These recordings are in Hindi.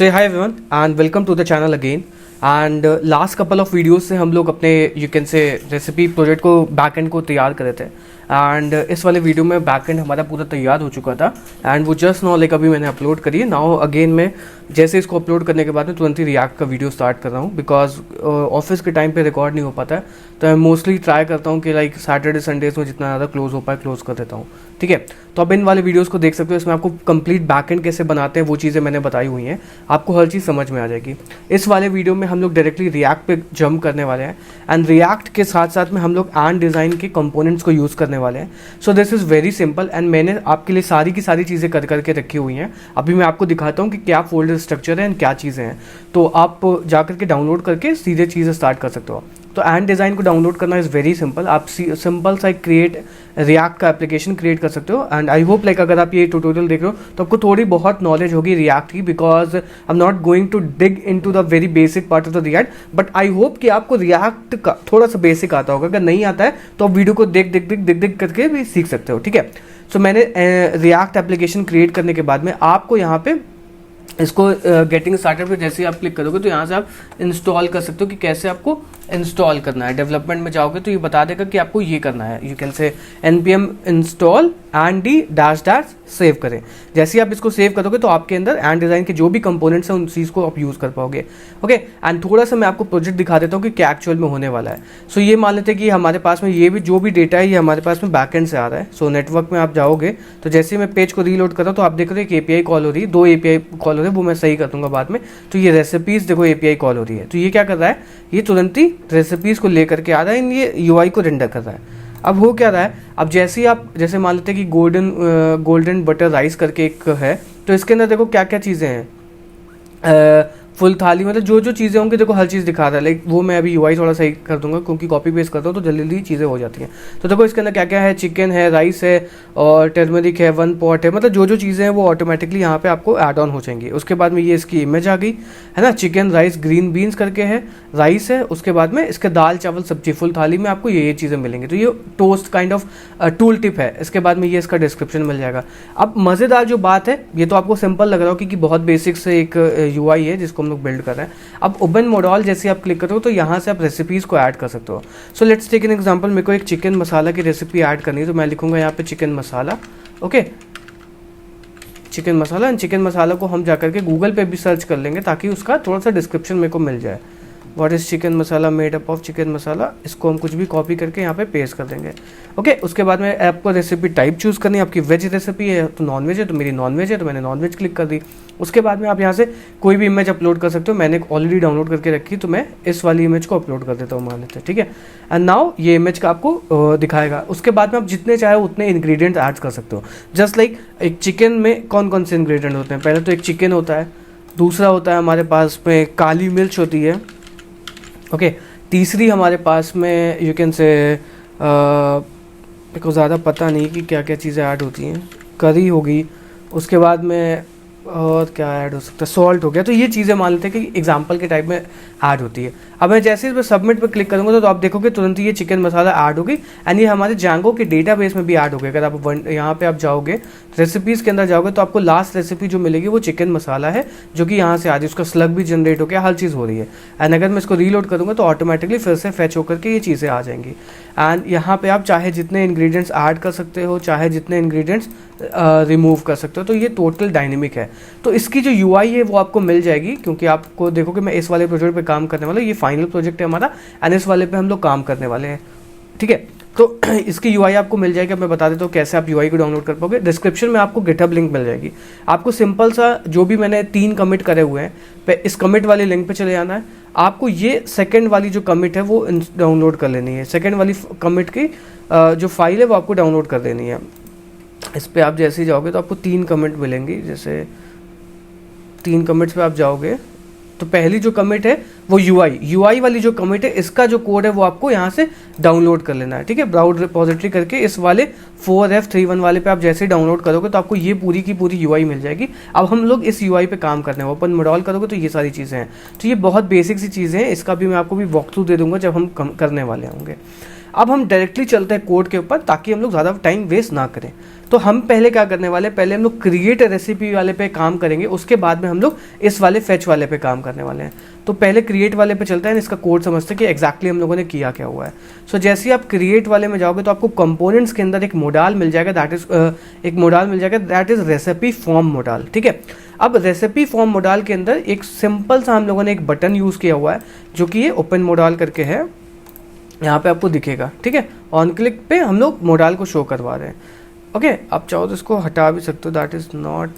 So hi everyone and welcome to the channel again and last couple of videos से हम लोग अपने you can say recipe project को बैकएंड को तैयार कर रहे थे एंड इस वाले वीडियो में बैकएंड हमारा पूरा तैयार हो चुका था एंड वो जस्ट नाउ लाइक अभी मैंने अपलोड करी है। नाउ अगेन मैं जैसे इसको अपलोड करने के बाद में तुरंत ही रिएक्ट का वीडियो स्टार्ट कर रहा हूँ बिकॉज ऑफिस के टाइम पे रिकॉर्ड नहीं हो पाता है, तो मैं मोस्टली ट्राई करता हूँ कि लाइक सैटरडे संडेज में जितना ज़्यादा क्लोज हो पाए क्लोज कर देता हूँ। ठीक है, तो अब इन वाले वीडियोस को देख सकते हो, इसमें आपको कंप्लीट बैकएंड कैसे बनाते हैं वो चीज़ें मैंने बताई हुई हैं, आपको हर चीज़ समझ में आ जाएगी। इस वाले वीडियो में हम लोग डायरेक्टली रिएक्ट पे जंप करने वाले हैं एंड रिएक्ट के साथ साथ में हम लोग एंड डिज़ाइन के कंपोनेंट्स को यूज़ करने वाले हैं। So this is very simple and मैंने आपके लिए सारी की सारी चीज़ें कर करके रखी हुई हैं। अभी मैं आपको दिखाता हूँ कि क्या फोल्डर स्ट्रक्चर है एंड क्या चीज़ें हैं, तो आप जा करके डाउनलोड करके सीधे चीज़ें स्टार्ट कर सकते हो। तो एंड डिज़ाइन को डाउनलोड करना इज़ वेरी सिंपल। आप सिंपल सा क्रिएट रिएक्ट का एप्लीकेशन क्रिएट कर सकते हो एंड आई होप लाइक अगर आप ये ट्यूटोरियल देख रहे हो तो आपको थोड़ी बहुत नॉलेज होगी रिएक्ट की, because I am not going to dig into the very basic part of the React, but I hope कि आपको रिएक्ट का थोड़ा सा बेसिक आता होगा। अगर नहीं आता है तो आप वीडियो को देख करके भी सीख सकते हो। ठीक है, सो मैंने रिएक्ट एप्लीकेशन क्रिएट करने के बाद में आपको यहाँ पे इसको गेटिंग स्टार्टेड पे जैसे ही आप क्लिक करोगे तो यहाँ से आप इंस्टॉल कर सकते हो कि कैसे आपको इंस्टॉल करना है। डेवलपमेंट में जाओगे तो ये बता देगा कि आपको ये करना है, you can say npm install and D dash dash save करें। जैसे ही आप इसको सेव करोगे तो आपके अंदर एंड डिज़ाइन के जो भी कंपोनेंट्स हैं उन चीज़ को आप यूज़ कर पाओगे। ओके, एंड थोड़ा सा मैं आपको प्रोजेक्ट दिखा देता हूँ कि क्या एक्चुअल में होने वाला है। सो ये मान लेते हैं कि हमारे पास में ये भी जो भी डेटा है ये हमारे पास में बैकएंड से आ रहा है। सो नेटवर्क में आप जाओगे तो जैसे ही मैं पेज को रीलोड कर रहा हूँ तो आप देख रहे हो एक API कॉल हो रही है, 2 API कॉल हो रही है, वो मैं सही कर दूंगा बाद में। तो ये रेसिपीज़ देखो API कॉल हो रही है, तो ये क्या कर रहा है, ये तुरंत ही रेसिपीज़ को लेकर के आ रहा है, ये UI को रेंडर कर रहा है। अब हो क्या रहा है, अब जैसे ही आप जैसे मान लेते हैं कि गोल्डन बटर राइस करके एक है, तो इसके अंदर देखो क्या क्या चीज़ें हैं। फुल थाली मतलब जो जो चीज़ें होंगी देखो हर चीज़ दिखा रहा है, लाइक वो मैं अभी UI थोड़ा सही कर दूंगा क्योंकि कॉपी पेस्ट करता हूँ तो जल्दी जल्दी चीज़ें हो जाती हैं। तो देखो इसके अंदर क्या क्या है, चिकन है, राइस है और टर्मरिक है, 1 पॉट है, मतलब जो जो चीज़ें हैं वो ऑटोमेटिकली यहाँ पे आपको ऐड ऑन हो जाएंगी। उसके बाद में ये इसकी इमेज आ गई है ना, चिकन राइस ग्रीन बीन्स करके है, राइस है, उसके बाद में इसके दाल चावल सब्जी फुल थाली में आपको ये चीज़ें मिलेंगी। तो ये toast kind of tool tip है। इसके बाद में ये इसका डिस्क्रिप्शन मिल जाएगा। अब मज़ेदार जो बात है, ये तो आपको सिंपल लग रहा हो कि बहुत बेसिक से एक UI है जिसको हम लोग बिल्ड कर रहे हैं। अब ओपन मॉडल जैसे आप क्लिक करो तो यहाँ से आप रेसिपीज़ को ऐड कर सकते हो। So let's take an example, मेरे को एक चिकन मसाला की रेसिपी ऐड करनी है तो मैं लिखूंगा यहाँ पे chicken masala. Okay, chicken masala and chicken masala को हम जाकर के गूगल पे भी सर्च कर लेंगे ताकि उसका थोड़ा सा डिस्क्रिप्शन मेरे को मिल जाए। What is chicken masala, made up of chicken masala, इसको हम कुछ भी कॉपी करके यहाँ पे पेस्ट कर देंगे। ओके, उसके बाद में आपको रेसिपी टाइप चूज़ करनी है, आपकी वेज रेसिपी है तो नॉन वेज है, तो मेरी नॉन वेज है तो मैंने नॉन वेज क्लिक कर दी। उसके बाद में आप यहाँ से कोई भी इमेज अपलोड कर सकते हो, मैंने ऑलरेडी डाउनलोड करके रखी तो मैं इस वाली इमेज को अपलोड कर देता हूँ मान लेते हैं। ठीक है, एंड नाउ ये इमेज का आपको दिखाएगा। उसके बाद में आप जितने चाहे उतने इंग्रेडिएंट्स ऐड कर सकते हो। जस्ट लाइक एक चिकन में कौन कौन से इंग्रेडिएंट होते हैं, पहले तो एक चिकन होता है, दूसरा होता है हमारे पास में काली मिर्च होती है। ओके, तीसरी हमारे पास में यू कैन से मेरे को ज़्यादा पता नहीं कि क्या क्या चीज़ें ऐड होती हैं, करी होगी, उसके बाद में और क्या ऐड हो सकता है, सॉल्ट हो गया। तो ये चीज़ें मान लेते हैं कि एग्जांपल के टाइप में ऐड होती है। अब मैं जैसे इस पर सबमिट पर क्लिक करूँगा तो आप देखोगे तुरंत ही ये चिकन मसाला ऐड होगी एंड ये हमारे जैंगो के डेटाबेस में भी ऐड हो गया। अगर आप यहाँ पे आप जाओगे रेसिपीज़ के अंदर जाओगे तो आपको लास्ट रेसिपी जो मिलेगी वो चिकन मसाला है जो कि यहाँ से आ रही है, उसका स्लग भी जनरेट हो गया, हर चीज़ हो रही है। एंड अगर मैं इसको रीलोड करूँगा तो ऑटोमेटिकली फिर से फैच होकर के ये चीज़ें आ जाएंगी। एंड यहाँ पे आप चाहे जितने इंग्रेडिएंट्स ऐड कर सकते हो, चाहे जितने इंग्रेडिएंट्स रिमूव कर सकते हो, तो ये टोटल डायनेमिक है। तो इसकी जो UI है वो आपको मिल जाएगी क्योंकि आपको देखो कि मैं इस वाले प्रोजेक्ट पे काम करने वाला हूँ, ये फाइनल प्रोजेक्ट है हमारा एंड इस वाले पे हम लोग काम करने वाले हैं। ठीक है, तो इसकी UI आपको मिल जाएगी। अब मैं बता देता हूँ कैसे आप UI को डाउनलोड कर पाओगे। डिस्क्रिप्शन में आपको गिटहब लिंक मिल जाएगी। आपको सिंपल सा जो भी मैंने 3 कमिट करे हुए हैं पे इस कमिट वाले लिंक पे चले जाना है। आपको ये सेकंड वाली जो कमिट है वो डाउनलोड कर लेनी है। सेकंड वाली कमिट की जो फाइल है वो आपको डाउनलोड कर देनी है। इस पर आप जैसे ही जाओगे तो आपको 3 कमिट मिलेंगी। जैसे 3 कमिट्स पे आप जाओगे तो पहली जो कमिट है वो UI वाली जो कमिट है, इसका जो कोड है वो आपको यहाँ से डाउनलोड कर लेना है। ठीक है, ब्राउज रिपोजिटरी करके इस वाले 4F31 वाले पे आप जैसे ही डाउनलोड करोगे तो आपको ये पूरी की पूरी UI मिल जाएगी। अब हम लोग इस UI पे काम करने हैं, ओपन मॉडल करोगे तो ये सारी चीज़ें हैं। तो ये बहुत बेसिक सी चीज़ें हैं, इसका भी मैं आपको भी वॉक थ्रू दे दूंगा जब हम करने वाले होंगे। अब हम डायरेक्टली चलते हैं कोड के ऊपर ताकि हम लोग ज़्यादा टाइम वेस्ट ना करें। तो हम पहले क्या करने वाले हैं, पहले हम लोग क्रिएट रेसिपी वाले पे काम करेंगे, उसके बाद में हम लोग इस वाले फेच वाले पे काम करने वाले हैं। तो पहले क्रिएट वाले पे चलते हैं, इसका कोड समझते हैं कि एग्जैक्टली हम लोगों ने किया क्या हुआ है। सो जैसे ही आप क्रिएट वाले में जाओगे तो आपको कंपोनेंट्स के अंदर एक मोडाल मिल जाएगा, that is recipe form modal. ठीक है, अब रेसिपी फॉर्म मोडाल के अंदर एक सिंपल सा हम लोगों ने एक बटन यूज़ किया हुआ है जो कि ये ओपन मोडाल करके है, यहाँ पे आपको दिखेगा। ठीक है, ऑन क्लिक पे हम लोग मोडाल को शो करवा रहे हैं। ओके, आप चाहो तो इसको हटा भी सकते हो, दैट इज़ नॉट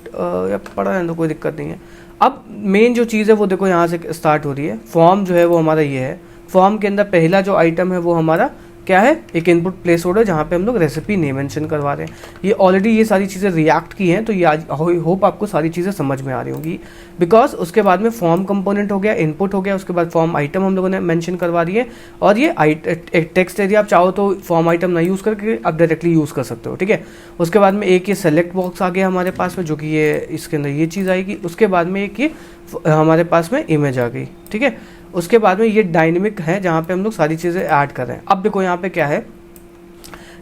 या पड़ा है तो कोई दिक्कत नहीं है। अब मेन जो चीज़ है वो देखो यहाँ से स्टार्ट हो रही है। फॉर्म जो है वो हमारा ये है, फॉर्म के अंदर पहला जो आइटम है वो हमारा क्या है, एक इनपुट प्लेस ऑर्डर जहाँ पे हम लोग रेसिपी नेम मेंशन करवा रहे हैं। ये ऑलरेडी ये सारी चीज़ें रिएक्ट की हैं, तो ये आज होप आपको सारी चीज़ें समझ में आ रही होंगी। बिकॉज उसके बाद में फॉर्म कंपोनेंट हो गया, इनपुट हो गया, उसके बाद फॉर्म आइटम हम लोगों ने मेंशन करवा दी है, और ये टेक्स्ट एरिया आप चाहो तो फॉर्म आइटम ना यूज़ करके आप डायरेक्टली यूज़ कर सकते हो। ठीक है, उसके बाद में एक ये सेलेक्ट बॉक्स आ गया हमारे पास में, जो कि ये इसके अंदर ये चीज़ आएगी। उसके बाद में एक ये हमारे पास में इमेज आ गई। ठीक है, उसके बाद में ये डायनेमिक है जहाँ पे हम लोग सारी चीज़ें ऐड कर रहे हैं। अब देखो यहाँ पे क्या है,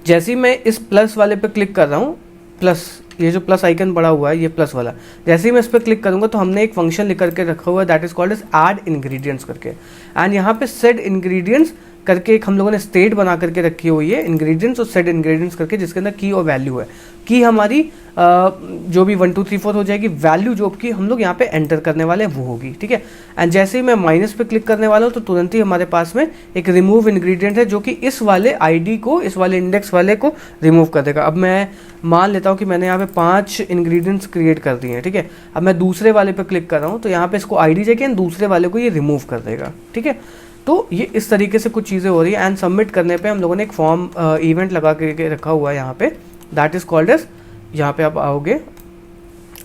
जैसे ही मैं इस प्लस वाले पे क्लिक कर रहा हूँ, प्लस ये जो प्लस आइकन बड़ा हुआ है ये प्लस वाला, जैसे ही मैं इस पर क्लिक करूँगा तो हमने एक फंक्शन लिख करके रखा हुआ है that is called as add ingredients करके। एंड यहाँ पे सेट इंग्रेडिएंट्स करके एक हम लोगों ने स्टेट बना करके रखी हुई है, इंग्रेडिएंट्स और सेट इंग्रेडिएंट्स करके, जिसके अंदर की और वैल्यू है। की हमारी जो भी 1 2 3 4 हो जाएगी, वैल्यू जो कि हम लोग यहाँ पे एंटर करने वाले हैं वो होगी। ठीक है, एंड जैसे ही मैं माइनस पे क्लिक करने वाला हूँ तो तुरंत ही हमारे पास में एक रिमूव इंग्रेडिएंट है जो कि इस वाले आईडी को, इस वाले इंडेक्स वाले को रिमूव कर देगा। अब मैं मान लेता हूँ कि मैंने यहाँ पे 5 इंग्रेडिएंट्स क्रिएट कर दिए हैं। ठीक है, अब मैं दूसरे वाले पे क्लिक कर रहा हूँ तो यहाँ पे इसको आईडी जाके दूसरे वाले को ये रिमूव कर देगा। ठीक है, तो ये इस तरीके से कुछ चीज़ें हो रही है। एंड सबमिट करने पे हम लोगों ने एक फॉर्म इवेंट लगा के रखा हुआ है यहाँ पे, दैट इज कॉल्ड एज, यहाँ पे आप आओगे,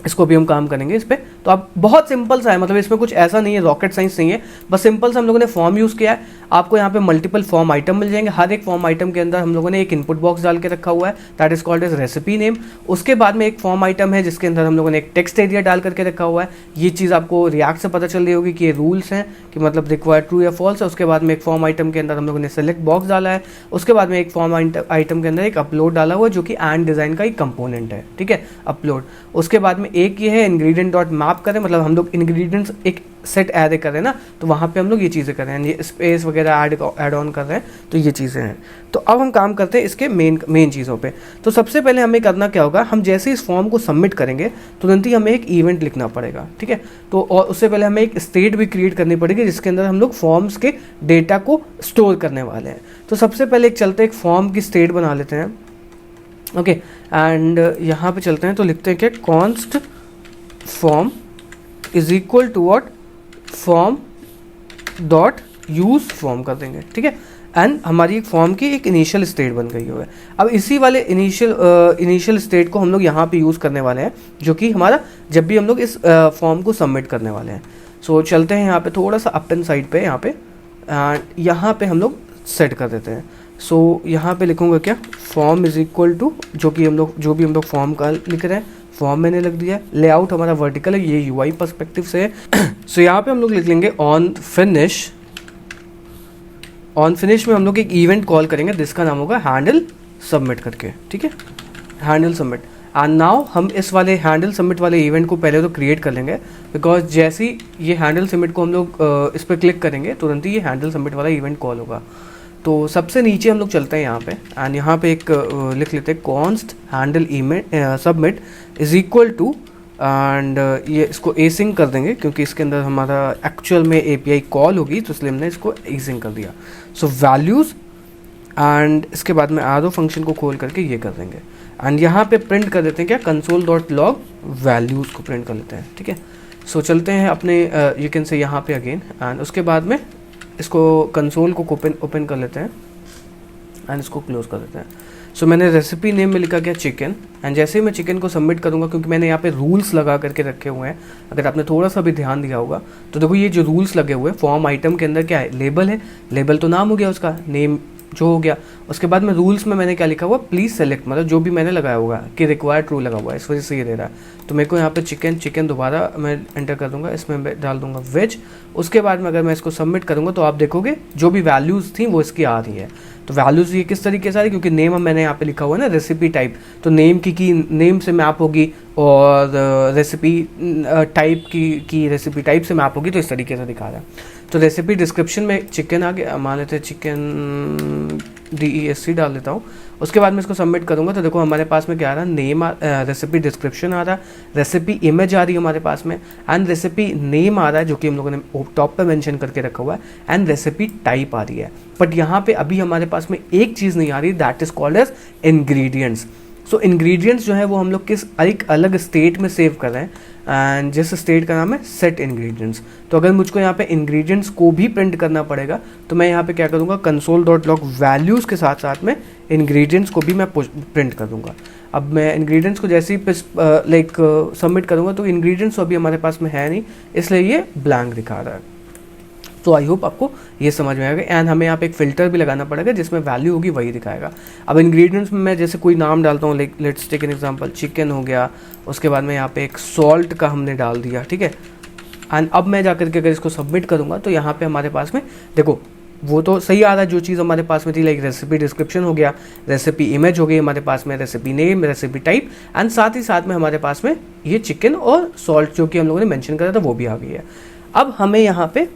इसको भी हम काम करेंगे इस पे। तो अब बहुत सिंपल सा है, मतलब इसमें कुछ ऐसा नहीं है, रॉकेट साइंस नहीं है, बस सिंपल सा हम लोगों ने फॉर्म यूज़ किया है। आपको यहाँ पे मल्टीपल फॉर्म आइटम मिल जाएंगे, हर एक फॉर्म आइटम के अंदर हम लोगों ने एक इनपुट बॉक्स डाल के रखा हुआ है that is called as recipe name. उसके बाद में एक फॉर्म आइटम है जिसके अंदर हम लोगों ने एक टेक्स्ट एरिया डाल करके रखा हुआ है। ये चीज़ आपको रिएक्ट से पता चल रही होगी कि ये रूल्स हैं कि मतलब रिक्वायर ट्रू या फॉल्स है। उसके बाद में एक फॉर्म आइटम के अंदर हम लोगों ने सेलेक्ट बॉक्स डाला है। उसके बाद में एक फॉर्म आइटम के अंदर एक अपलोड डाला हुआ है जो कि एंड डिज़ाइन का एक कंपोनेंट है। ठीक है, अपलोड। उसके बाद में एक ये है इंग्रेडिएंट डॉट मैप करें, मतलब हम लोग इंग्रेडिएंट्स एक सेट ऐड कर रहे हैं ना, तो वहाँ पे हम लोग ये चीज़ें कर रहे हैं, ये स्पेस वगैरह ऐड ऑन कर रहे हैं, तो ये चीज़ें हैं। तो अब हम काम करते हैं इसके मेन चीज़ों पे। तो सबसे पहले हमें करना क्या होगा, हम जैसे इस फॉर्म को सबमिट करेंगे तुरंत ही हमें एक इवेंट लिखना पड़ेगा। ठीक है, तो और उससे पहले हमें एक स्टेट भी क्रिएट करनी पड़ेगी जिसके अंदर हम लोग फॉर्म्स के डेटा को स्टोर करने वाले हैं। तो सबसे पहले एक चलते एक फॉर्म की स्टेट बना लेते हैं। ओके, एंड यहाँ पे चलते हैं तो लिखते हैं कि const form is equal to what, form dot use form कर देंगे। ठीक है, एंड हमारी एक फॉर्म की एक इनिशियल स्टेट बन गई है। अब इसी वाले इनिशियल स्टेट को हम लोग यहाँ पे यूज़ करने वाले हैं, जो कि हमारा जब भी हम लोग इस फॉर्म को सबमिट करने वाले हैं। सो चलते हैं यहाँ पे थोड़ा सा अप एंड साइड पे, यहाँ पे यहाँ पे हम लोग सेट कर देते हैं। सो यहाँ पे लिखूँगा क्या, फॉर्म इज इक्वल टू जो भी हम लोग फॉर्म का लिख रहे हैं, फॉर्म मैंने लिख दिया। लेआउट हमारा वर्टिकल है, ये यूआई पर्सपेक्टिव से है। सो यहाँ पे हम लोग लिख लेंगे ऑन फिनिश में हम लोग एक इवेंट कॉल करेंगे जिसका नाम होगा हैंडल सबमिट करके। ठीक है, हैंडल सबमिट। एंड नाउ हम इस वाले हैंडल सबमिट वाले इवेंट को पहले तो क्रिएट कर लेंगे, बिकॉज जैसे ही ये हैंडल सबमिट को हम लोग इस पर क्लिक करेंगे तुरंत ही ये हैंडल सबमिट वाला इवेंट कॉल होगा। तो सबसे नीचे हम लोग चलते हैं यहाँ पे, एंड यहाँ पे एक लिख लेते हैं const handle submit is equal to, and ये इसको एसिंग कर देंगे क्योंकि इसके अंदर हमारा एक्चुअल में एपीआई कॉल होगी, तो इसलिए हमने इसको एसिंग कर दिया। सो वैल्यूज़, एंड इसके बाद में आरो फंक्शन को खोल करके ये कर देंगे, एंड यहाँ पे प्रिंट कर देते हैं क्या, console.log वैल्यूज़ को प्रिंट कर लेते हैं। ठीक है, सो चलते हैं अपने यू कैन से यहाँ पे अगेन, एंड उसके बाद में इसको कंसोल को ओपन कर लेते हैं एंड इसको क्लोज कर देते हैं। सो मैंने रेसिपी नेम में लिखा गया चिकन, एंड जैसे ही मैं चिकन को सबमिट करूंगा, क्योंकि मैंने यहाँ पे रूल्स लगा करके रखे हुए हैं, अगर आपने थोड़ा सा भी ध्यान दिया होगा तो देखो ये जो रूल्स लगे हुए हैं फॉर्म आइटम के अंदर क्या है, लेबल है, लेबल तो नाम हो गया उसका, नेम जो हो गया। उसके बाद में रूल्स में मैंने क्या लिखा हुआ, प्लीज़ सेलेक्ट, मतलब जो भी मैंने लगाया होगा कि रिक्वायर्ड ट्रू लगा हुआ है, इस वजह से ये दे रहा है। तो मेरे को यहाँ पे चिकन दोबारा मैं एंटर कर दूंगा, इसमें मैं डाल दूंगा वेज। उसके बाद में अगर मैं इसको सबमिट करूँगा तो आप देखोगे जो भी वैल्यूज़ थी वो इसकी आ रही है। तो वैल्यूज़ ये किस तरीके से आ रही, क्योंकि नेम मैंने यहाँ पे लिखा हुआ है ना रेसिपी टाइप, तो नेम की नेम से मैप होगी और रेसिपी टाइप की रेसिपी टाइप से मैप होगी, तो इस तरीके से दिखा रहा है। तो रेसिपी डिस्क्रिप्शन में चिकन आ गया, मान लेते हैं चिकन DESC डाल देता हूँ। उसके बाद मैं इसको सबमिट करूँगा तो देखो हमारे पास में क्या आ रहा है, नेम रेसिपी डिस्क्रिप्शन आ रहा है, रेसिपी इमेज आ रही है हमारे पास में, एंड रेसिपी नेम आ रहा है जो कि हम लोगों ने टॉप पे मेंशन करके रखा हुआ है, एंड रेसिपी टाइप आ रही है। बट यहाँ पे अभी हमारे पास में एक चीज़ नहीं आ रही, that is called as ingredients. So ingredients जो है वो हम लोग किस एक अलग स्टेट में सेव कर रहे हैं, एंड जिस स्टेट का नाम है सेट इंग्रेडिएंट्स। तो अगर मुझको यहाँ पे इंग्रेडिएंट्स को भी प्रिंट करना पड़ेगा तो मैं यहाँ पे क्या करूँगा, console.log वैल्यूज़ के साथ साथ में इंग्रेडिएंट्स को भी मैं प्रिंट कर दूँगा। अब मैं इंग्रेडिएंट्स को जैसे ही सबमिट करूँगा तो इंग्रेडिएंट्स अभी हमारे पास में है नहीं, इसलिए ये ब्लैंक दिखा रहा है। तो आई होप आपको ये समझ में आएगा। एंड हमें यहाँ पे एक फ़िल्टर भी लगाना पड़ेगा जिसमें वैल्यू होगी वही दिखाएगा। अब इंग्रेडिएंट्स में मैं जैसे कोई नाम डालता हूँ, like let's take an example, chicken हो गया, उसके बाद में यहाँ पे एक सॉल्ट का हमने डाल दिया, ठीक है। एंड अब मैं जाकर के अगर इसको सबमिट करूँगा तो यहाँ पे हमारे पास में देखो वो तो सही आ रहा है, जो चीज़ हमारे पास में थी, लाइक रेसिपी डिस्क्रिप्शन हो गया, रेसिपी इमेज हो गई हमारे पास में, recipe name, recipe type, and साथ ही साथ में हमारे पास में ये चिकन और सॉल्ट जो कि हम लोगों ने मेंशन करा था वो भी आ गई है। अब हमें यहाँ पे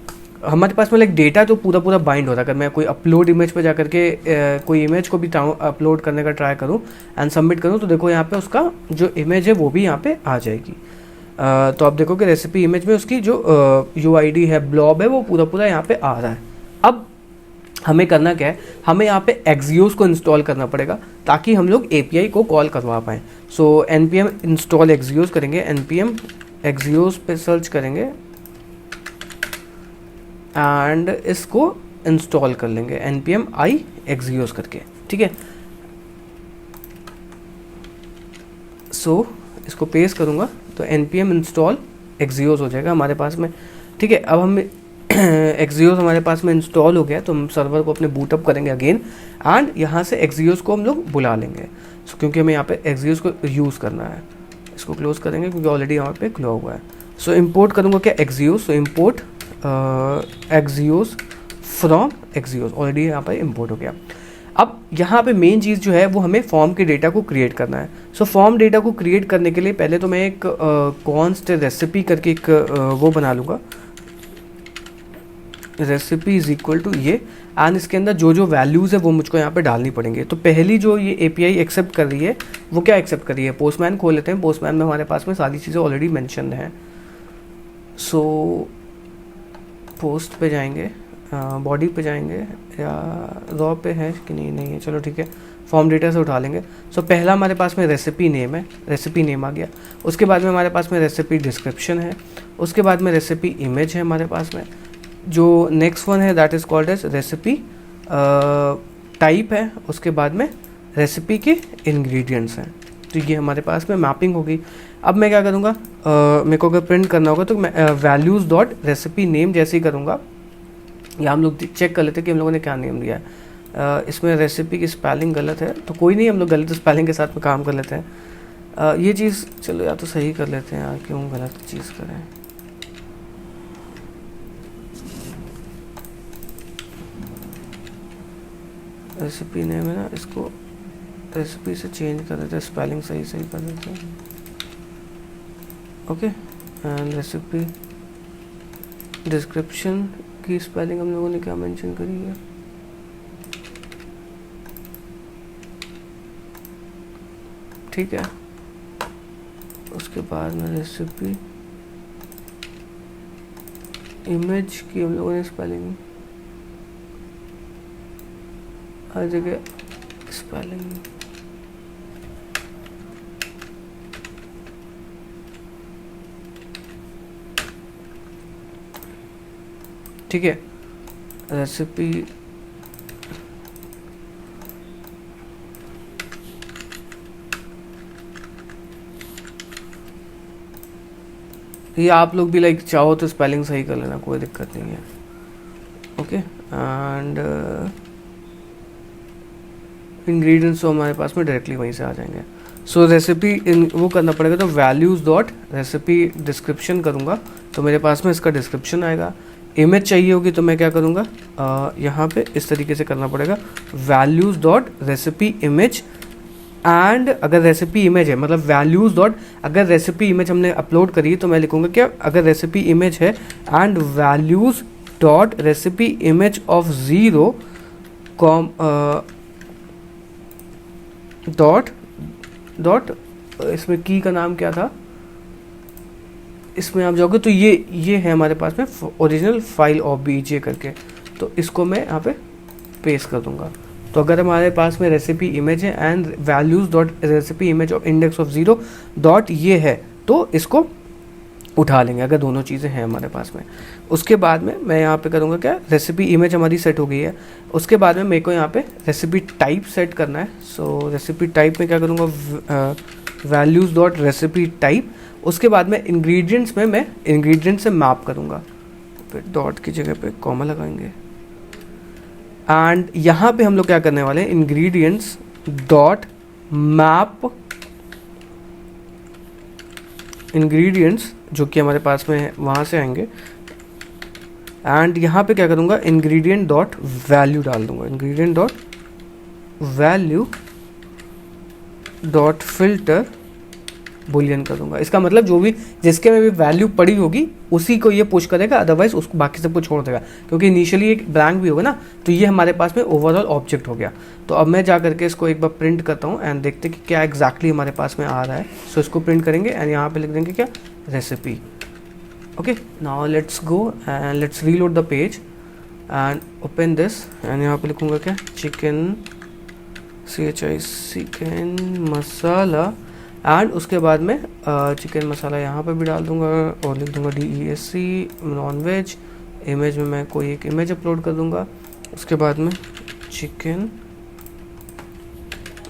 हमारे पास में लाइक डेटा तो पूरा बाइंड होता है। अगर मैं कोई अपलोड इमेज पे जाकर के कोई इमेज को भी अपलोड करने का ट्राई करूँ एंड सबमिट करूँ तो देखो यहाँ पे उसका जो इमेज है वो भी यहाँ पे आ जाएगी। तो आप देखो कि रेसिपी इमेज में उसकी जो UID है, ब्लॉब है, वो पूरा यहाँ पे आ रहा है। अब हमें करना क्या है, हमें यहाँ पे Axios को इंस्टॉल करना पड़ेगा ताकि हम लोग API को कॉल करवा पाएँ। सो npm इंस्टॉल Axios करेंगे, npm Axios पे सर्च करेंगे एंड इसको इंस्टॉल कर लेंगे npm i Axios करके, ठीक है। सो इसको पेस्ट करूँगा तो npm इंस्टॉल Axios हो जाएगा हमारे पास में, ठीक है। अब हम Axios हमारे पास में इंस्टॉल हो गया तो हम सर्वर को अपने बूटअप करेंगे अगेन, एंड यहाँ से Axios को हम लोग बुला लेंगे। सो क्योंकि हमें यहाँ पे Axios को यूज़ करना है, इसको क्लोज करेंगे क्योंकि ऑलरेडी यहाँ पे खुला हुआ है। सो इम्पोर्ट करूँगा क्या Axios, so import Axios from Axios, already यहाँ पर इम्पोर्ट हो गया। अब यहाँ पे मेन चीज़ जो है वो हमें फॉर्म के डेटा को क्रिएट करना है। सो फॉर्म डेटा को क्रिएट करने के लिए पहले तो मैं एक कॉन्स्ट रेसिपी करके एक वो बना लूँगा, रेसिपी इज इक्वल टू ये, एंड इसके अंदर जो जो वैल्यूज़ है वो मुझको यहाँ पे डालनी पड़ेंगी। तो पहली जो ये API एक्सेप्ट कर रही है वो क्या एक्सेप्ट कर रही है, पोस्टमैन खोल लेते हैं। पोस्टमैन में हमारे पास में सारी चीज़ें ऑलरेडी मेंशन हैं। सो पोस्ट पे जाएंगे, बॉडी पे जाएंगे, या रॉ पे है कि नहीं है, चलो ठीक है, फॉर्म डेटा से उठा लेंगे। सो पहला हमारे पास में रेसिपी नेम है, रेसिपी नेम आ गया। उसके बाद में हमारे पास में रेसिपी डिस्क्रिप्शन है, उसके बाद में रेसिपी इमेज है हमारे पास में। जो नेक्स्ट वन है that is called as recipe type है, उसके बाद में रेसिपी के इंग्रेडिएंट्स हैं। तो ये हमारे पास में मैपिंग होगी। अब मैं क्या करूँगा, मेरे को अगर प्रिंट करना होगा तो मैं वैल्यूज़ डॉट रेसिपी नेम जैसे ही करूँगा, या हम लोग चेक कर लेते हैं कि हम लोगों ने क्या नेम दिया है। इसमें रेसिपी की स्पेलिंग गलत है तो कोई नहीं, हम लोग गलत स्पेलिंग के साथ में काम कर लेते हैं। ये चीज़ चलो या तो सही कर लेते हैं यार, क्यों गलत चीज़ करें। रेसिपी नेम है ना, इसको रेसिपी से चेंज कर देते हैं, स्पेलिंग सही कर देते हैं। ओके, एंड रेसिपी डिस्क्रिप्शन की स्पेलिंग हम लोगों ने क्या मेंशन करी है, ठीक है। उसके बाद में रेसिपी इमेज की हम लोगों ने स्पेलिंग हर जगह स्पेलिंग, ठीक है। रेसिपी ये आप लोग भी लाइक चाहो तो स्पेलिंग सही कर लेना, कोई दिक्कत नहीं है। ओके, एंड इंग्रेडिएंट्स तो हमारे पास में डायरेक्टली वहीं से आ जाएंगे। सो रेसिपी वो करना पड़ेगा, तो वैल्यूज़ डॉट रेसिपी डिस्क्रिप्शन करूँगा तो मेरे पास में इसका डिस्क्रिप्शन आएगा। इमेज चाहिए होगी तो मैं क्या करूँगा, यहाँ पे इस तरीके से करना पड़ेगा, values dot recipe image. And अगर रेसिपी इमेज है, मतलब वैल्यूज़ डॉट, अगर रेसिपी इमेज हमने अपलोड करी तो मैं लिखूँगा क्या, अगर रेसिपी इमेज है and values dot recipe image of 0 dot इसमें की का नाम क्या था, इसमें आप जाओगे तो ये है हमारे पास में ओरिजिनल फाइल OBJ करके, तो इसको मैं यहाँ पे पेस्ट कर दूंगा। तो अगर हमारे पास में रेसिपी इमेज है and values dot recipe image of index of 0 dot ये है, तो इसको उठा लेंगे अगर दोनों चीज़ें हैं हमारे पास में। उसके बाद में मैं यहाँ पे करूँगा क्या, रेसिपी इमेज हमारी सेट हो गई है। उसके बाद में मेरे को यहाँ पे रेसिपी टाइप सेट करना है। सो रेसिपी टाइप में क्या करूँगा, वैल्यूज़ डॉट रेसिपी टाइप। उसके बाद में इंग्रेडिएंट्स में मैं इंग्रेडिएंट से मैप करूँगा, फिर डॉट की जगह पे कॉमा लगाएंगे। एंड यहाँ पे हम लोग क्या करने वाले हैं, इंग्रेडिएंट्स डॉट मैप इंग्रेडिएंट्स जो कि हमारे पास में है वहाँ से आएंगे। एंड यहाँ पे क्या करूँगा, इंग्रेडिएंट डॉट वैल्यू डाल दूँगा, ingredient dot value dot filter Boolean कर दूंगा। इसका मतलब जो भी जिसके में भी वैल्यू पड़ी होगी उसी को ये पुश करेगा, अदरवाइज उसको बाकी सबको छोड़ देगा, क्योंकि इनिशियली एक ब्लैंक भी होगा ना, तो ये हमारे पास में ओवरऑल ऑब्जेक्ट हो गया। तो अब मैं जा करके इसको एक बार प्रिंट करता हूँ एंड देखते हैं कि क्या एग्जैक्टली हमारे पास में आ रहा है। सो इसको प्रिंट करेंगे एंड यहाँ पे लिख देंगे क्या, recipe. Okay, now let's go and let's reload the page and open this and यहाँ पे लिखूँगा क्या, चिकन चिकन मसाला। एंड उसके बाद में चिकन मसाला यहाँ पे भी डाल दूंगा और लिख दूंगा DESC नॉन वेज। इमेज में मैं कोई एक इमेज अपलोड कर दूंगा। उसके बाद में चिकन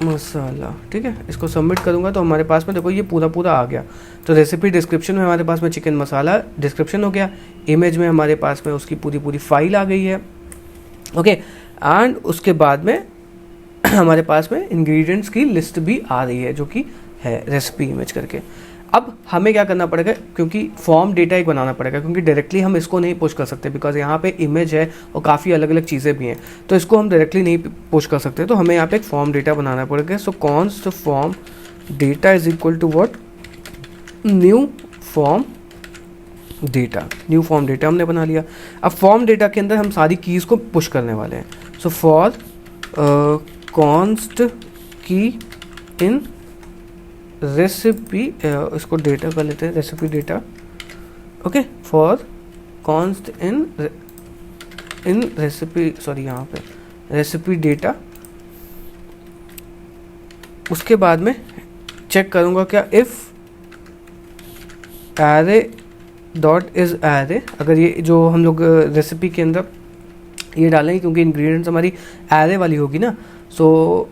मसाला, ठीक है, इसको सबमिट करूंगा तो हमारे पास में देखो ये पूरा आ गया। तो रेसिपी डिस्क्रिप्शन में हमारे पास में चिकन मसाला डिस्क्रिप्शन हो गया, इमेज में हमारे पास में उसकी पूरी फाइल आ गई है। ओके, एंड उसके बाद में हमारे पास में इंग्रेडिएंट्स की लिस्ट भी आ रही है जो कि है रेसिपी इमेज करके। अब हमें क्या करना पड़ेगा, क्योंकि फॉर्म डेटा एक बनाना पड़ेगा, क्योंकि डायरेक्टली हम इसको नहीं पुश कर सकते बिकॉज यहाँ पे इमेज है और काफ़ी अलग अलग चीज़ें भी हैं, तो इसको हम डायरेक्टली नहीं पुश कर सकते। तो हमें यहाँ पे एक फॉर्म डेटा बनाना पड़ेगा। So const form data is equal to what, new form data हमने बना लिया। अब फॉर्म डेटा के अंदर हम सारी कीज़ को पुश करने वाले हैं। सो फॉर कॉन्स्ट की इन रेसिपी, इसको डेटा कर लेते हैं, recipe data. Okay, for const in recipe, sorry यहाँ पे रेसिपी डेटा। उसके बाद में चेक करूँगा क्या, if array dot is array, अगर ये जो हम लोग रेसिपी के अंदर ये डालेंगे क्योंकि इंग्रेडिएंट्स हमारी एरे वाली होगी ना। सो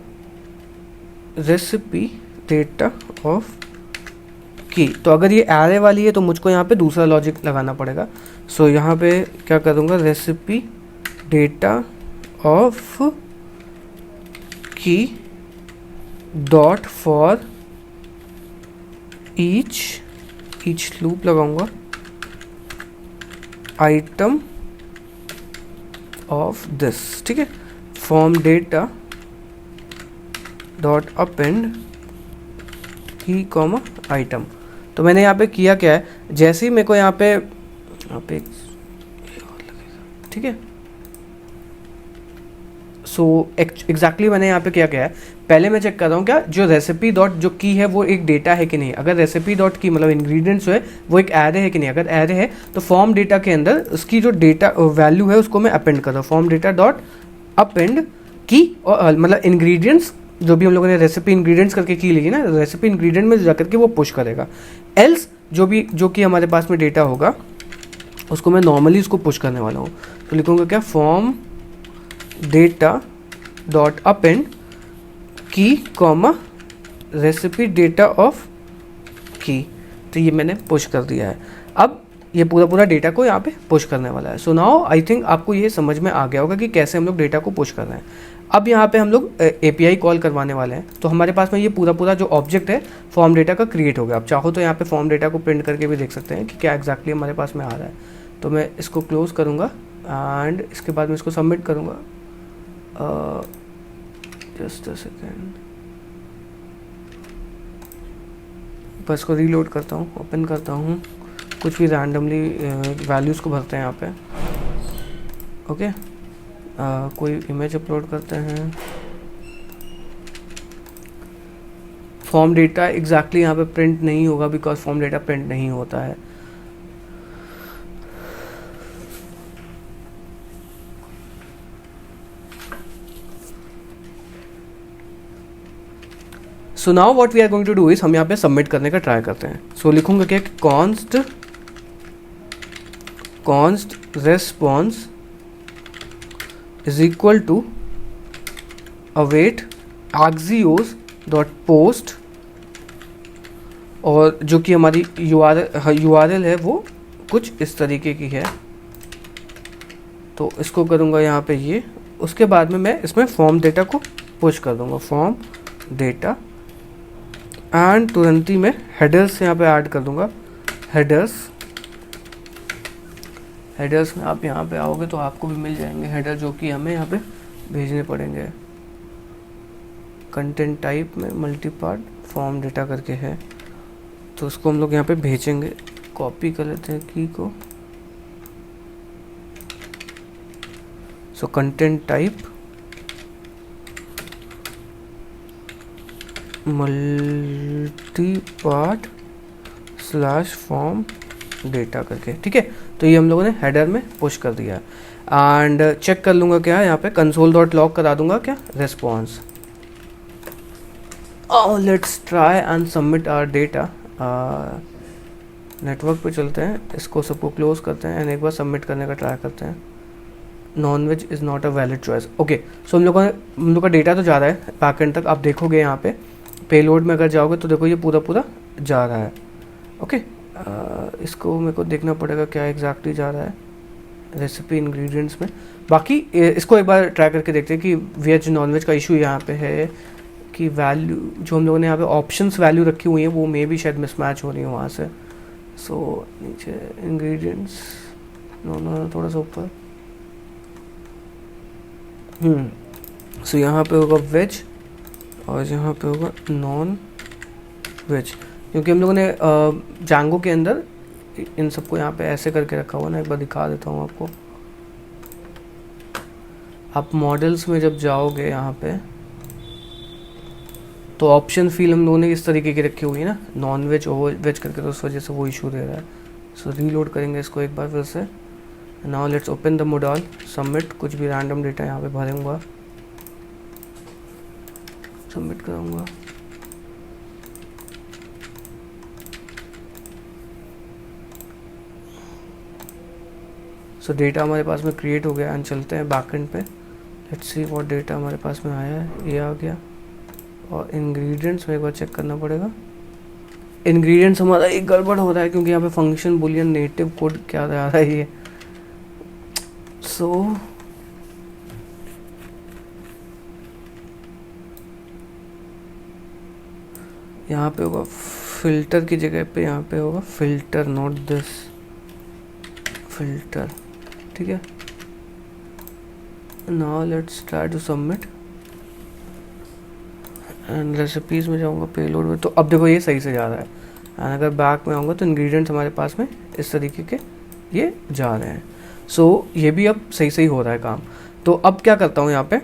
रेसिपी डेटा ऑफ की, तो अगर ये एरे वाली है तो मुझको यहाँ पे दूसरा लॉजिक लगाना पड़ेगा। सो यहाँ पे क्या करूँगा, रेसिपी डेटा ऑफ की डॉट फॉर ईच लूप लगाऊंगा आइटम ऑफ दिस, ठीक है, फॉर्म डेटा डॉट अपेंड की कॉमा आइटम। तो मैंने यहाँ पे किया क्या है, जैसे ही मेरे को यहाँ पे ठीक है। सो एग्जैक्टली मैंने यहाँ पे क्या किया है, पहले मैं चेक कर रहा हूँ क्या जो रेसिपी डॉट जो की है वो एक डेटा है कि नहीं। अगर रेसिपी डॉट की मतलब इंग्रेडिएंट्स जो है वो एक एरे है कि नहीं। अगर एरे है तो फॉर्म डेटा के अंदर उसकी जो डेटा वैल्यू है उसको मैं अपेंड कर रहा हूँ, फॉर्म डेटा डॉट अपेंड की, और मतलब इंग्रेडिएंट्स जो भी हम लोगों ने रेसिपी इंग्रेडिएंट्स करके की ली ना, रेसिपी इंग्रेडिएंट में जाकर के वो पुश करेगा। एल्स जो कि हमारे पास में डेटा होगा उसको मैं नॉर्मली उसको पुश करने वाला हूँ। तो लिखूँगा क्या, फॉर्म डेटा डॉट अपेंड की कॉमा रेसिपी डेटा ऑफ की। तो ये मैंने पुश कर दिया है। अब ये पूरा डेटा को यहाँ पे पुश करने वाला है। सो नाउ आई थिंक आपको ये समझ में आ गया होगा कि कैसे हम लोग डेटा को पुश कर रहे हैं। अब यहाँ पे हम लोग एपीआई कॉल करवाने वाले हैं, तो हमारे पास में ये पूरा पूरा जो ऑब्जेक्ट है फॉर्म डेटा का क्रिएट हो गया। आप चाहो तो यहाँ पे फॉर्म डेटा को प्रिंट करके भी देख सकते हैं कि क्या एग्जैक्टली हमारे पास में आ रहा है। तो मैं इसको क्लोज करूँगा एंड इसके बाद मैं इसको सबमिट करूँगा। जस्ट अ सेकेंड, बस को रीलोड करता हूँ, ओपन करता हूँ, कुछ भी रैंडमली वैल्यूज़ को भरते हैं यहाँ पे। ओके, कोई इमेज अपलोड करते हैं। फॉर्म डेटा एग्जैक्टली यहाँ पे प्रिंट नहीं होगा बिकॉज फॉर्म डेटा प्रिंट नहीं होता है। So now what we are going to do is, हम यहाँ पे सबमिट करने का ट्राई करते हैं। सो लिखूंगा क्या, const response is equal to await axios dot post, और जो कि हमारी URL है वो कुछ इस तरीके की है। तो इसको करूँगा यहाँ पे ये, उसके बाद में मैं इसमें फॉर्म डेटा को पुश कर दूँगा, फॉर्म डेटा, एंड तुरंत ही मैं हेडर्स यहाँ पे ऐड कर दूँगा। हेडर्स में आप यहाँ पे आओगे तो आपको भी मिल जाएंगे हेडर, जो कि हमें यहाँ पे भेजने पड़ेंगे। कंटेंट टाइप में मल्टीपार्ट फॉर्म डेटा करके है, तो उसको हम लोग यहाँ पे भेजेंगे। कॉपी कर लेते हैं की को। So content type multipart slash form data करके, ठीक है। तो ये हम लोगों ने हेडर में पुश कर दिया। एंड चेक कर लूँगा क्या यहाँ पे कंसोल डॉट लॉग करा दूंगा क्या response. Let's try and submit our data. Network पे चलते हैं, इसको सबको क्लोज करते हैं एंड एक बार सबमिट करने का ट्राई करते हैं। Non veg is not a valid choice. Okay, so हम लोग का डेटा तो जा रहा है बैकएंड तक। आप देखोगे यहाँ पे पेलोड में अगर जाओगे तो देखो ये पूरा पूरा जा रहा है। ओके, इसको मेरे को देखना पड़ेगा क्या एग्जैक्टली जा रहा है रेसिपी इंग्रेडिएंट्स में। बाकी इसको एक बार ट्राई करके देखते हैं कि वेज नॉन वेज का इशू यहाँ पे है कि वैल्यू जो हम लोगों ने यहाँ पे ऑप्शंस वैल्यू रखी हुई है वो मे भी शायद मिसमैच हो रही है वहाँ से। सो नीचे इंग्रेडिएंट्स, नो थोड़ा सा ऊपर। सो यहाँ पे होगा वेज और यहाँ पे होगा नॉन वेज, क्योंकि हम लोगों ने जांगो के अंदर इन सबको यहाँ पे ऐसे करके रखा हुआ ना। एक बार दिखा देता हूँ आपको। आप मॉडल्स में जब जाओगे यहाँ पे तो ऑप्शन फील हम लोगों ने इस तरीके की रखी हुई है ना, नॉन वेज ओवर वेज करके, तो उस वजह से वो इशू दे रहा है। सो रीलोड करेंगे इसको एक बार फिर से। Now let's open the model, submit. कुछ भी रैंडम डेटा यहाँ पे भरूंगा, सबमिट कराऊंगा। सो डेटा हमारे पास में क्रिएट हो गया एंड चलते हैं बैकएंड पे। लेट्स सी व्हाट डेटा हमारे पास में आया है। ये आ गया। और इंग्रेडिएंट्स में एक बार चेक करना पड़ेगा। इंग्रेडिएंट्स हमारा एक गड़बड़ हो रहा है क्योंकि यहाँ पे फंक्शन बुलियन नेटिव कोड क्या आ रहा है ये। सो यहाँ पे होगा फिल्टर की जगह पे यहाँ पे होगा फिल्टर, नॉट दिस फिल्टर, ठीक है। Now let's try to submit and recipes में जाऊँगा पेलोड में, तो अब देखो ये सही से जा रहा है। एंड अगर बैक में आऊँगा तो इंग्रेडिएंट्स हमारे पास में इस तरीके के ये जा रहे हैं। सो ये भी अब सही सही हो रहा है काम। तो अब क्या करता हूँ यहाँ पे,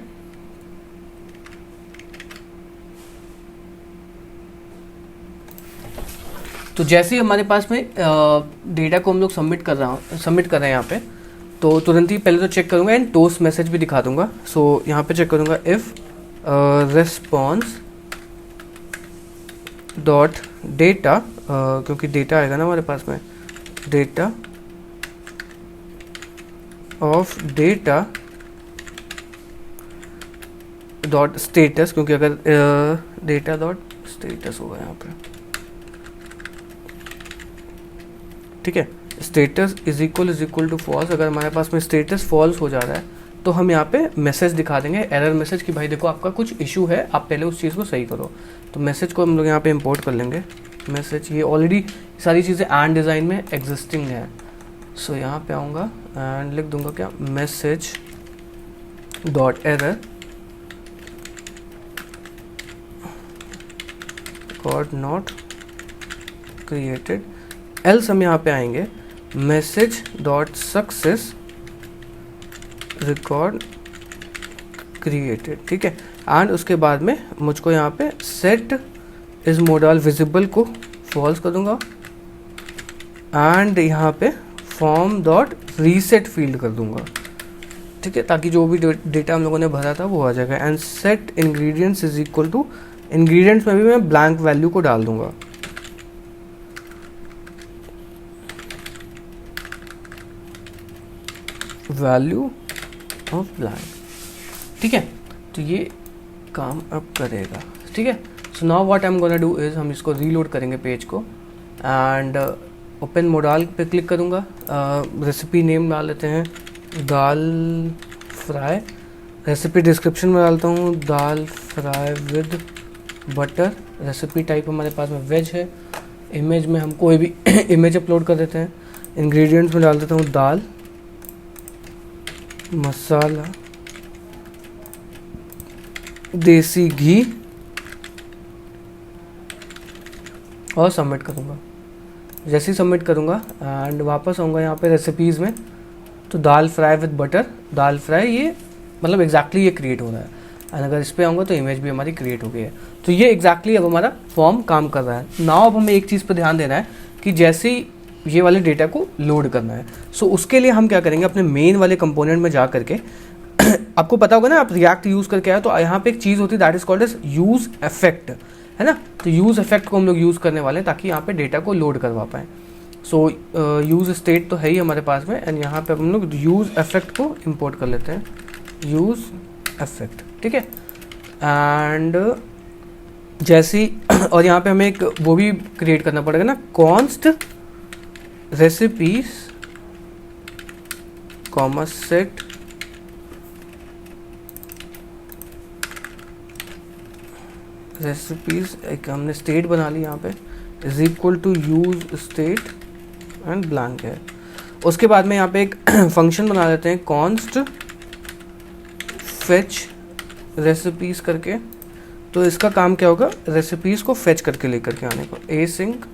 तो जैसे ही हमारे पास में डेटा को हम लोग सबमिट कर रहे हैं यहाँ पे, तो तुरंत ही पहले तो चेक करूँगा एंड टोस्ट मैसेज भी दिखा दूंगा। सो यहाँ पे चेक करूँगा इफ़ रेस्पॉन्स डॉट डेटा, क्योंकि डेटा आएगा ना हमारे पास में, data of data dot status, क्योंकि अगर डेटा डॉट स्टेटस होगा यहाँ पे, ठीक है। Status is equal to false. अगर हमारे पास में स्टेटस फॉल्स हो जा रहा है तो हम यहाँ पे मैसेज दिखा देंगे, एरर मैसेज, कि भाई देखो आपका कुछ इशू है, आप पहले उस चीज़ को सही करो। तो मैसेज को हम लोग यहाँ पे इंपोर्ट कर लेंगे। मैसेज ये ऑलरेडी सारी चीज़ें एंड डिज़ाइन में एग्जिस्टिंग है। सो यहाँ पे आऊँगा एंड लिख दूंगा क्या, message dot error record not created. Else हम यहाँ पे आएंगे message dot success record created, ठीक है। एंड उसके बाद में मुझको यहाँ पे सेट इज मोडाल विजिबल को फॉल्स कर दूंगा एंड यहाँ पे फॉर्म डॉट रीसेट फील्ड कर दूंगा, ठीक है, ताकि जो भी डेटा हम लोगों ने भरा था वो आ जाएगा। And set ingredients is equal to, ingredients में भी मैं ब्लैंक वैल्यू को डाल दूंगा, वैल्यू ऑफ ब्लैंक, ठीक है। तो ये काम अब करेगा, ठीक है। So now what I am gonna do is, हम इसको रीलोड करेंगे पेज को एंड ओपन मोडाल पे क्लिक करूँगा। रेसिपी नेम डाल लेते हैं दाल फ्राई, रेसिपी डिस्क्रिप्शन में डालता हूँ dal fry with butter, recipe type हमारे पास में वेज है, इमेज में हम कोई भी इमेज अपलोड कर देते हैं। इंग्रेडिएंट्स में डाल देता हूँ दाल, मसाला, देसी घी और सबमिट करूँगा। जैसे ही सबमिट करूँगा एंड वापस आऊँगा यहाँ पे रेसिपीज़ में, तो dal fry with butter, dal fry ये मतलब एग्जैक्टली ये क्रिएट हो रहा है। एंड अगर इस पर आऊँगा तो इमेज भी हमारी क्रिएट हो गई है। तो ये एग्जैक्टली अब हमारा फॉर्म काम कर रहा है। नाउ अब हमें एक चीज़ पर ध्यान देना है कि जैसे ही ये वाले डेटा को लोड करना है, सो उसके लिए हम क्या करेंगे, अपने मेन वाले कंपोनेंट में जा करके आपको पता होगा ना, आप रिएक्ट यूज़ करके आए तो यहाँ पे एक चीज़ होती है that is called as use effect, है ना। तो यूज़ इफेक्ट को हम लोग यूज़ करने वाले हैं ताकि यहाँ पे डेटा को लोड करवा पाएँ। सो यूज़ स्टेट तो है ही हमारे पास में एंड यहाँ पे हम लोग यूज़ इफेक्ट को इंपोर्ट कर लेते हैं, यूज़ इफेक्ट, ठीक है। एंड जैसी और यहाँ पे हमें एक वो भी क्रिएट करना पड़ेगा ना, const recipes comma set recipes, एक हमने स्टेट बना ली यहाँ पे, is equal to use state and blank है। उसके बाद में यहाँ पे एक फंक्शन बना लेते हैं कॉन्स्ट फेच रेसिपीज करके। तो इसका काम क्या होगा, रेसिपीज को फेच करके लेकर के आने को, async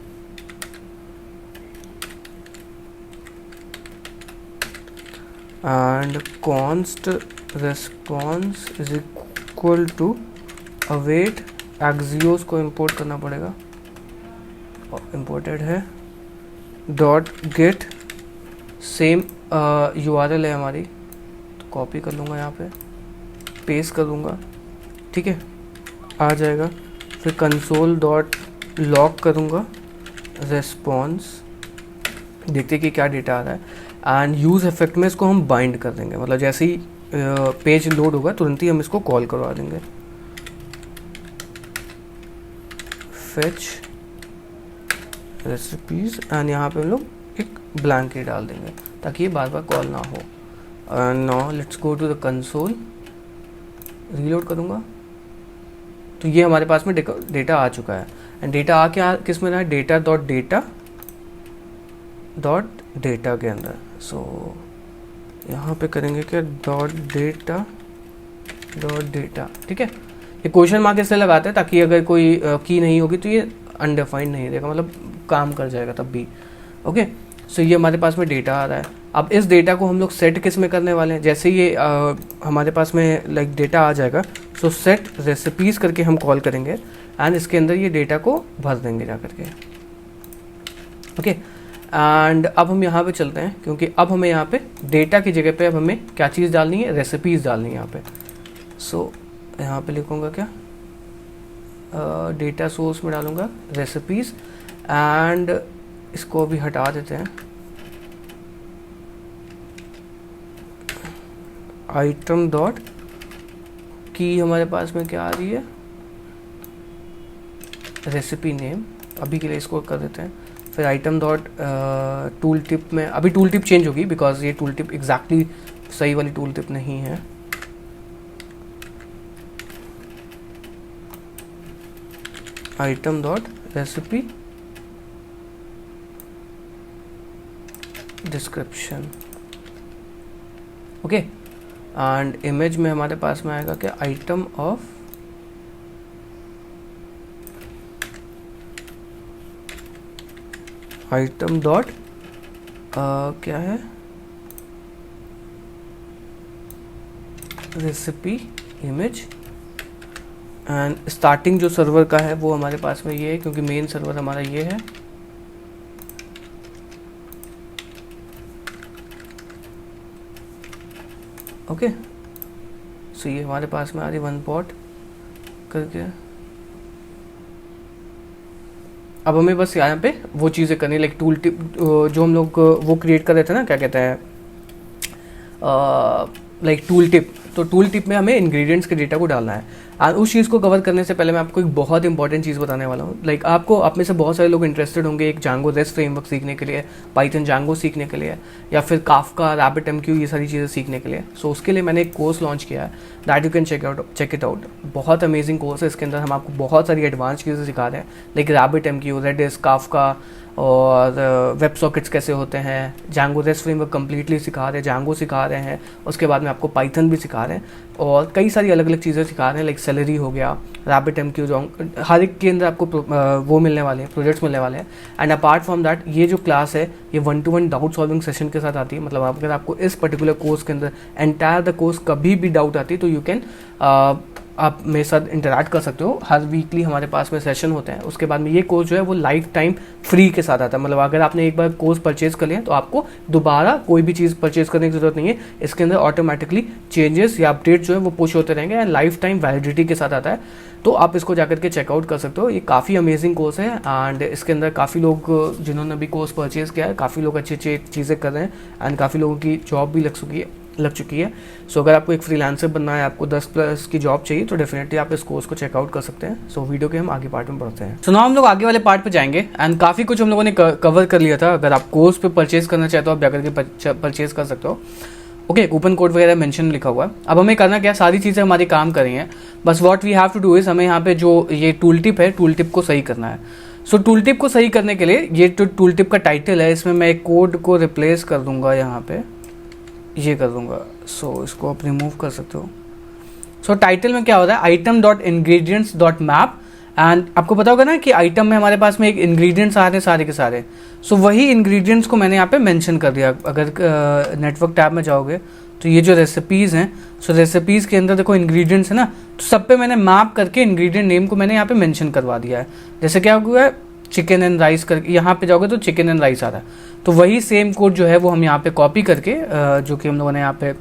and const response is equal to await axios को इंपोर्ट करना पड़ेगा, इंपोर्टेड है, डॉट गेट सेम URL है हमारी, तो कॉपी कर लूँगा यहाँ पे, पेस्ट कर दूँगा, ठीक है, आ जाएगा। फिर कंसोल डॉट लॉग करूँगा रेस्पॉन्स, देखते कि क्या डेटा आ रहा है। एंड यूज़ इफेक्ट में इसको हम बाइंड कर देंगे, मतलब जैसे ही पेज लोड होगा तुरंत ही हम इसको कॉल करवा देंगे, फेच रेसिपीज एंड यहाँ पे हम लोग एक ब्लैंक ही डाल देंगे ताकि ये बार बार कॉल ना हो। Now let's go to the console, reload करूँगा तो ये हमारे पास में डेटा आ चुका है। एंड डेटा आ किस में रहा है, डेटा के अंदर। सो यहाँ पे करेंगे क्या, डेटा, ठीक है। ये क्वेश्चन मार्क इसलिए लगाते हैं ताकि अगर कोई की नहीं होगी तो ये अनडिफाइंड नहीं रहेगा, मतलब काम कर जाएगा तब भी, ओके। सो ये हमारे पास में डेटा आ रहा है। अब इस डेटा को हम लोग सेट किस में करने वाले हैं, जैसे ये हमारे पास में लाइक डेटा आ जाएगा, सो सेट रेसिपीज करके हम कॉल करेंगे एंड इसके अंदर ये डेटा को भर देंगे जा करके, ओके। एंड अब हम यहाँ पे चलते हैं, क्योंकि अब हमें यहाँ पे डेटा की जगह पे अब हमें क्या चीज़ डालनी है, रेसिपीज डालनी है यहाँ पे। सो यहाँ पे लिखूँगा क्या, डेटा सोर्स में डालूँगा रेसिपीज एंड इसको अभी हटा देते हैं, आइटम डॉट की हमारे पास में क्या आ रही है, रेसिपी नेम, अभी के लिए इसको कर देते हैं। फिर आइटम डॉट टूल टिप में, अभी टूल टिप चेंज होगी बिकॉज ये टूल टिप एग्जैक्टली सही वाली टूल टिप नहीं है। Item dot recipe description, okay. And image में हमारे पास में आएगा क्या, आइटम ऑफ आइटम डॉट क्या है, रेसिपी इमेज। एंड स्टार्टिंग जो सर्वर का है वो हमारे पास में ये है, क्योंकि मेन सर्वर हमारा ये है। ओके, सो ये हमारे पास में आ रही वन पॉट करके। अब हमें बस यहाँ पे वो चीज़ें करनी, लाइक टूल टिप जो हम लोग वो क्रिएट कर रहे थे ना, क्या कहते हैं, लाइक टूल टिप। तो टूल टिप में हमें इंग्रेडिएंट्स के डेटा को डालना है। और उस चीज़ को कवर करने से पहले मैं आपको एक बहुत इंपॉर्टेंट चीज़ बताने वाला हूँ। लाइक आपको, आप में से बहुत सारे लोग इंटरेस्टेड होंगे एक जांगो रेस्ट फ्रेमवर्क सीखने के लिए, पाइथन जांगो सीखने के लिए, या फिर काफका, RabbitMQ, ये सारी चीज़ें सीखने के लिए। सो उसके लिए मैंने एक कोर्स लॉन्च किया है, that you can check it out. बहुत अमेजिंग कोर्स है। इसके अंदर हम आपको बहुत सारी एडवांस चीज़ें सिखा रहे हैं, लाइक RabbitMQ, Redis, काफका और वेब सॉकेट्स कैसे होते हैं। जांगो रेस्ट फ्रेमवर्क कंप्लीटली सिखा रहे हैं, जांगो सिखा रहे हैं, उसके बाद में आपको पाइथन भी सिखा रहे हैं, और कई सारी अलग अलग चीज़ें सिखा रहे हैं, लाइक सेलेरी हो गया, RabbitMQ, हर एक के अंदर आपको वो मिलने वाले हैं, प्रोजेक्ट्स मिलने वाले हैं। एंड अपार्ट फ्रॉम दैट, ये जो क्लास है ये 1-to-1 डाउट सॉल्विंग सेशन के साथ आती है। मतलब अगर आपको इस पर्टिकुलर कोर्स के अंदर एंटायर द कोर्स कभी भी डाउट आती है तो यू कैन आप मेरे साथ इंटरैक्ट कर सकते हो। हर वीकली हमारे पास में सेशन होते हैं। उसके बाद में ये कोर्स जो है वो लाइफ टाइम फ्री के साथ आता है। मतलब अगर आपने एक बार कोर्स परचेज कर लिया तो आपको दोबारा कोई भी चीज़ परचेज करने की जरूरत नहीं है। इसके अंदर ऑटोमेटिकली चेंजेस या अपडेट जो है वो पुश होते रहेंगे एंड लाइफ टाइम वैलिडिटी के साथ आता है। तो आप इसको जाकर के चेकआउट कर सकते हो। ये काफ़ी अमेजिंग कोर्स है एंड इसके अंदर काफ़ी लोग जिन्होंने भी कोर्स परचेज किया है, काफ़ी लोग अच्छी अच्छी चीज़ें कर रहे हैं एंड काफ़ी लोगों की जॉब भी लग चुकी है। सो अगर आपको एक फ्रीलांसर बनना है, आपको 10+ की जॉब चाहिए, तो डेफिनेटली आप इस कोर्स को चेकआउट कर सकते हैं। सो वीडियो के हम आगे पार्ट में बढ़ते हैं। सो नाउ हम लोग आगे वाले पार्ट पे जाएंगे एंड काफ़ी कुछ हम लोगों ने कवर कर लिया था। अगर आप कोर्स पे परचेज करना चाहते हो आप जाकर के परचेज कर सकते हो। ओके, कूपन कोड वगैरह मेंशन लिखा हुआ है। अब हमें करना क्या, सारी चीज़ें हमारी काम कर रही हैं, बस what we have to do is हमें यहाँ पे जो ये टूल टिप है, टूल टिप को सही करना है। सो टूल टिप को सही करने के लिए ये जो टूल टिप का टाइटल है, इसमें मैं एक कोड को रिप्लेस कर दूंगा, यहाँ पे ये कर दूंगा। सो इसको आप रिमूव कर सकते हो। सो टाइटल में क्या होता है, item.ingredients.map। एंड आपको पता होगा ना कि आइटम में हमारे पास में एक इंग्रेडिएंट्स आ रहे हैं सारे के सारे। सो वही इंग्रेडिएंट्स को मैंने यहाँ पे मेंशन कर दिया। अगर नेटवर्क टैब में जाओगे तो ये जो रेसिपीज़ हैं, सो रेसिपीज़ के अंदर देखो इंग्रेडिएंट्स है ना, तो सब पे मैंने मैप करके इंग्रेडिएंट नेम को मैंने यहाँ पे मेंशन करवा दिया है। जैसे क्या हुआ है, चिकन एंड राइस करके यहाँ पे जाओगे तो चिकन एंड राइस आ रहा है। तो वही सेम कोड जो है वो हम यहाँ पे कॉपी करके जो कि हम लोगों ने यहाँ पे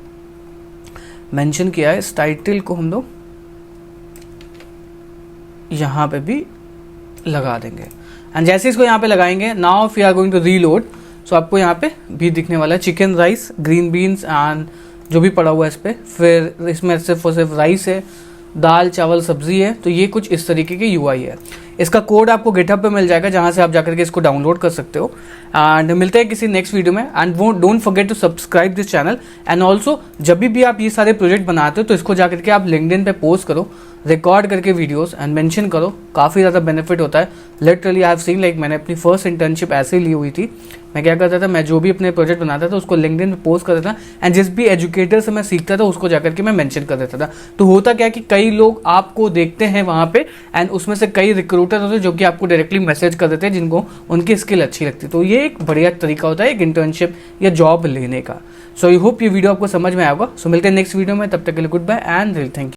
मेंशन किया है, इस टाइटल को हम लोग यहाँ पे भी लगा देंगे। एंड जैसे इसको यहाँ पे लगाएंगे, now if you are going to reload, so आपको यहाँ पे भी दिखने वाला है chicken, rice, green beans and जो भी पड़ा हुआ है इस पर। फिर इसमें सिर्फ और सिर्फ राइस है, दाल, चावल, सब्जी है। तो ये कुछ इस तरीके की UI है। इसका कोड आपको गिटहब पे मिल जाएगा, जहां से आप जाकर के इसको डाउनलोड कर सकते हो। एंड मिलते हैं किसी नेक्स्ट वीडियो में। एंड वो don't forget to subscribe this channel. And also जब भी आप ये सारे प्रोजेक्ट बनाते हो तो इसको जाकर के आप लिंक्डइन पे पोस्ट करो, रिकॉर्ड करके वीडियोस एंड मेंशन करो। काफ़ी ज़्यादा बेनिफिट होता है। Literally I have seen, like मैंने अपनी फर्स्ट इंटर्नशिप ऐसे ही ली हुई थी। मैं क्या करता था, मैं जो भी अपने प्रोजेक्ट बनाता था उसको लिंक्डइन पे पोस्ट कर देता था एंड जिस भी एजुकेटर से मैं सीखता था उसको जाकर के मैं मेंशन कर देता था। तो होता क्या कि कई लोग आपको देखते हैं वहाँ पे एंड उसमें से कई रिक्रूटर होते हैं जो कि आपको डायरेक्टली मैसेज कर देते हैं जिनको उनकी स्किल अच्छी लगती है। तो ये एक बढ़िया तरीका होता है एक इंटर्नशिप या जॉब लेने का। सो आई होप ये वीडियो आपको समझ में आएगा। सो मिलते हैं नेक्स्ट वीडियो में, तब तक के लिए goodbye and thank you.